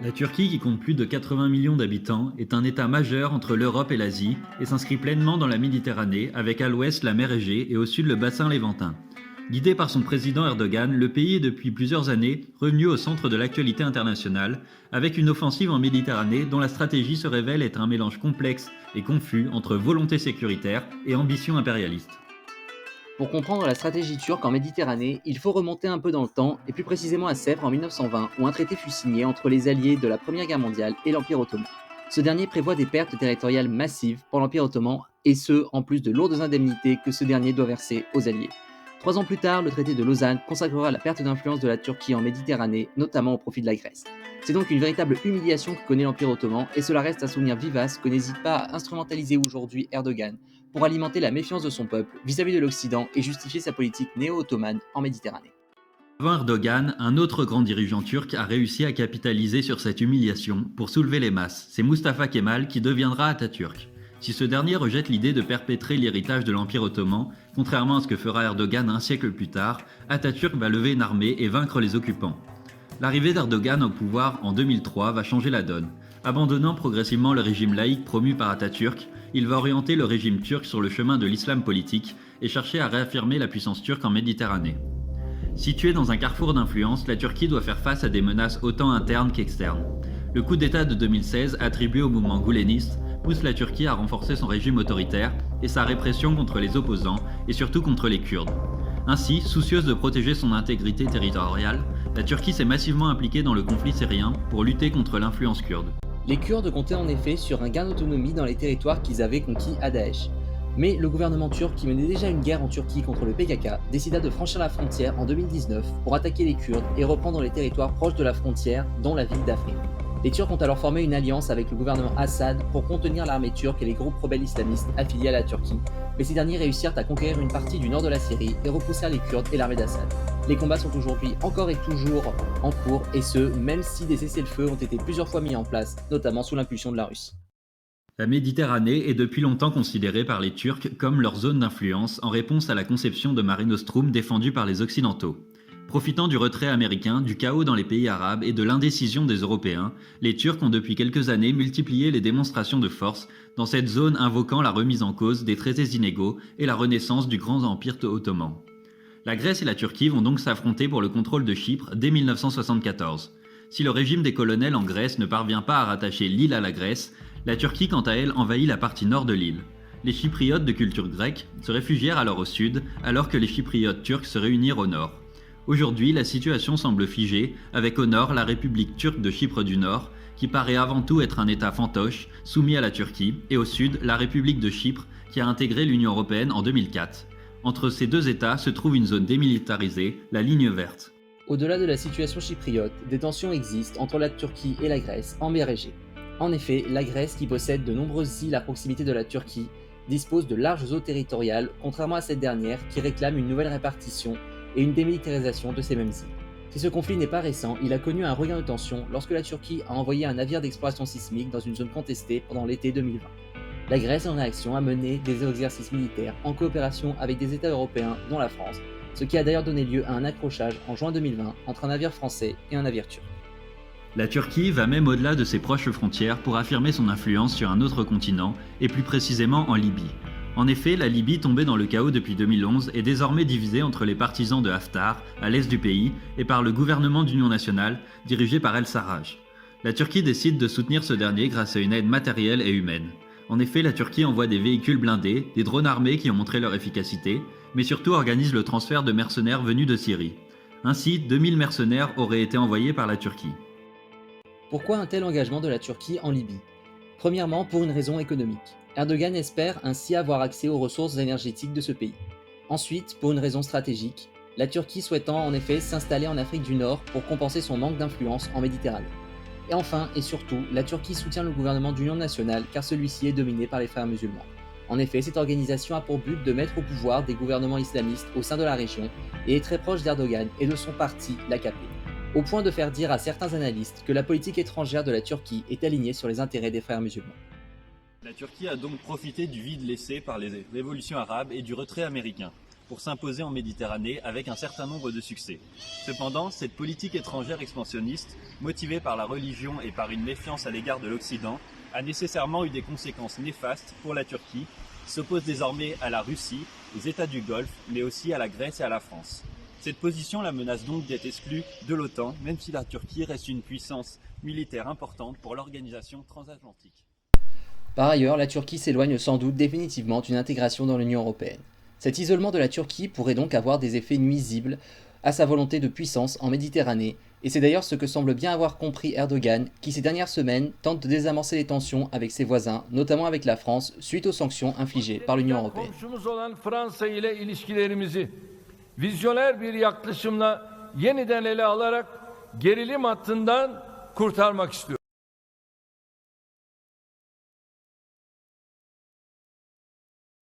La Turquie, qui compte plus de 80 millions d'habitants, est un État majeur entre l'Europe et l'Asie et s'inscrit pleinement dans la Méditerranée, avec à l'ouest la mer Égée et au sud le bassin léventin. Guidé par son président Erdogan, le pays est depuis plusieurs années revenu au centre de l'actualité internationale, avec une offensive en Méditerranée dont la stratégie se révèle être un mélange complexe et confus entre volonté sécuritaire et ambition impérialiste. Pour comprendre la stratégie turque en Méditerranée, il faut remonter un peu dans le temps, et plus précisément à Sèvres en 1920, où un traité fut signé entre les alliés de la Première Guerre mondiale et l'Empire ottoman. Ce dernier prévoit des pertes territoriales massives pour l'Empire ottoman, et ce, en plus de lourdes indemnités que ce dernier doit verser aux alliés. 3 ans plus tard, le traité de Lausanne consacrera la perte d'influence de la Turquie en Méditerranée, notamment au profit de la Grèce. C'est donc une véritable humiliation que connaît l'Empire ottoman, et cela reste un souvenir vivace que n'hésite pas à instrumentaliser aujourd'hui Erdogan pour alimenter la méfiance de son peuple vis-à-vis de l'Occident et justifier sa politique néo-ottomane en Méditerranée. Avant Erdogan, un autre grand dirigeant turc a réussi à capitaliser sur cette humiliation pour soulever les masses. C'est Mustafa Kemal qui deviendra Atatürk. Si ce dernier rejette l'idée de perpétrer l'héritage de l'Empire ottoman, contrairement à ce que fera Erdogan un siècle plus tard, Atatürk va lever une armée et vaincre les occupants. L'arrivée d'Erdogan au pouvoir en 2003 va changer la donne. Abandonnant progressivement le régime laïque promu par Atatürk, il va orienter le régime turc sur le chemin de l'islam politique et chercher à réaffirmer la puissance turque en Méditerranée. Située dans un carrefour d'influence, la Turquie doit faire face à des menaces autant internes qu'externes. Le coup d'État de 2016, attribué au mouvement gouléniste, pousse la Turquie à renforcer son régime autoritaire et sa répression contre les opposants et surtout contre les Kurdes. Ainsi, soucieuse de protéger son intégrité territoriale, la Turquie s'est massivement impliquée dans le conflit syrien pour lutter contre l'influence kurde. Les Kurdes comptaient en effet sur un gain d'autonomie dans les territoires qu'ils avaient conquis à Daesh. Mais le gouvernement turc, qui menait déjà une guerre en Turquie contre le PKK, décida de franchir la frontière en 2019 pour attaquer les Kurdes et reprendre les territoires proches de la frontière, dont la ville d'Afrin. Les Turcs ont alors formé une alliance avec le gouvernement Assad pour contenir l'armée turque et les groupes rebelles islamistes affiliés à la Turquie, mais ces derniers réussirent à conquérir une partie du nord de la Syrie et repoussèrent les Kurdes et l'armée d'Assad. Les combats sont aujourd'hui encore et toujours en cours, et ce, même si des cessez-le-feu ont été plusieurs fois mis en place, notamment sous l'impulsion de la Russie. La Méditerranée est depuis longtemps considérée par les Turcs comme leur zone d'influence en réponse à la conception de Mare Nostrum défendue par les Occidentaux. Profitant du retrait américain, du chaos dans les pays arabes et de l'indécision des Européens, les Turcs ont depuis quelques années multiplié les démonstrations de force dans cette zone, invoquant la remise en cause des traités inégaux et la renaissance du grand empire ottoman. La Grèce et la Turquie vont donc s'affronter pour le contrôle de Chypre dès 1974. Si le régime des colonels en Grèce ne parvient pas à rattacher l'île à la Grèce, la Turquie quant à elle envahit la partie nord de l'île. Les Chypriotes de culture grecque se réfugièrent alors au sud, alors que les Chypriotes turcs se réunirent au nord. Aujourd'hui, la situation semble figée, avec au nord la République turque de Chypre du Nord, qui paraît avant tout être un État fantoche, soumis à la Turquie, et au sud, la République de Chypre, qui a intégré l'Union européenne en 2004. Entre ces deux États se trouve une zone démilitarisée, la ligne verte. Au-delà de la situation chypriote, des tensions existent entre la Turquie et la Grèce en mer Égée. En effet, la Grèce, qui possède de nombreuses îles à proximité de la Turquie, dispose de larges eaux territoriales, contrairement à cette dernière qui réclame une nouvelle répartition et une démilitarisation de ces mêmes îles. Si ce conflit n'est pas récent, il a connu un regain de tension lorsque la Turquie a envoyé un navire d'exploration sismique dans une zone contestée pendant l'été 2020. La Grèce, en réaction, a mené des exercices militaires en coopération avec des États européens, dont la France, ce qui a d'ailleurs donné lieu à un accrochage en juin 2020 entre un navire français et un navire turc. La Turquie va même au-delà de ses proches frontières pour affirmer son influence sur un autre continent, et plus précisément en Libye. En effet, la Libye, tombée dans le chaos depuis 2011, est désormais divisée entre les partisans de Haftar, à l'est du pays, et par le gouvernement d'union nationale, dirigé par El-Sarraj. La Turquie décide de soutenir ce dernier grâce à une aide matérielle et humaine. En effet, la Turquie envoie des véhicules blindés, des drones armés qui ont montré leur efficacité, mais surtout organise le transfert de mercenaires venus de Syrie. Ainsi, 2000 mercenaires auraient été envoyés par la Turquie. Pourquoi un tel engagement de la Turquie en Libye ? Premièrement, pour une raison économique. Erdogan espère ainsi avoir accès aux ressources énergétiques de ce pays. Ensuite, pour une raison stratégique, la Turquie souhaitant en effet s'installer en Afrique du Nord pour compenser son manque d'influence en Méditerranée. Et enfin, et surtout, la Turquie soutient le gouvernement d'union nationale car celui-ci est dominé par les frères musulmans. En effet, cette organisation a pour but de mettre au pouvoir des gouvernements islamistes au sein de la région et est très proche d'Erdogan et de son parti, l'AKP, au point de faire dire à certains analystes que la politique étrangère de la Turquie est alignée sur les intérêts des frères musulmans. La Turquie a donc profité du vide laissé par les révolutions arabes et du retrait américain. pour s'imposer en Méditerranée avec un certain nombre de succès. Cependant, cette politique étrangère expansionniste, motivée par la religion et par une méfiance à l'égard de l'Occident, a nécessairement eu des conséquences néfastes pour la Turquie, qui s'oppose désormais à la Russie, aux États du Golfe, mais aussi à la Grèce et à la France. Cette position la menace donc d'être exclue de l'OTAN, même si la Turquie reste une puissance militaire importante pour l'organisation transatlantique. Par ailleurs, la Turquie s'éloigne sans doute définitivement d'une intégration dans l'Union européenne. Cet isolement de la Turquie pourrait donc avoir des effets nuisibles à sa volonté de puissance en Méditerranée, et c'est d'ailleurs ce que semble bien avoir compris Erdogan, qui ces dernières semaines tente de désamorcer les tensions avec ses voisins, notamment avec la France, suite aux sanctions infligées par l'Union européenne. Komşumuz olan Fransa ile ilişkilerimizi vizyoner bir yaklaşımla yeniden ele alarak gerilim hattından kurtarmak istiyor.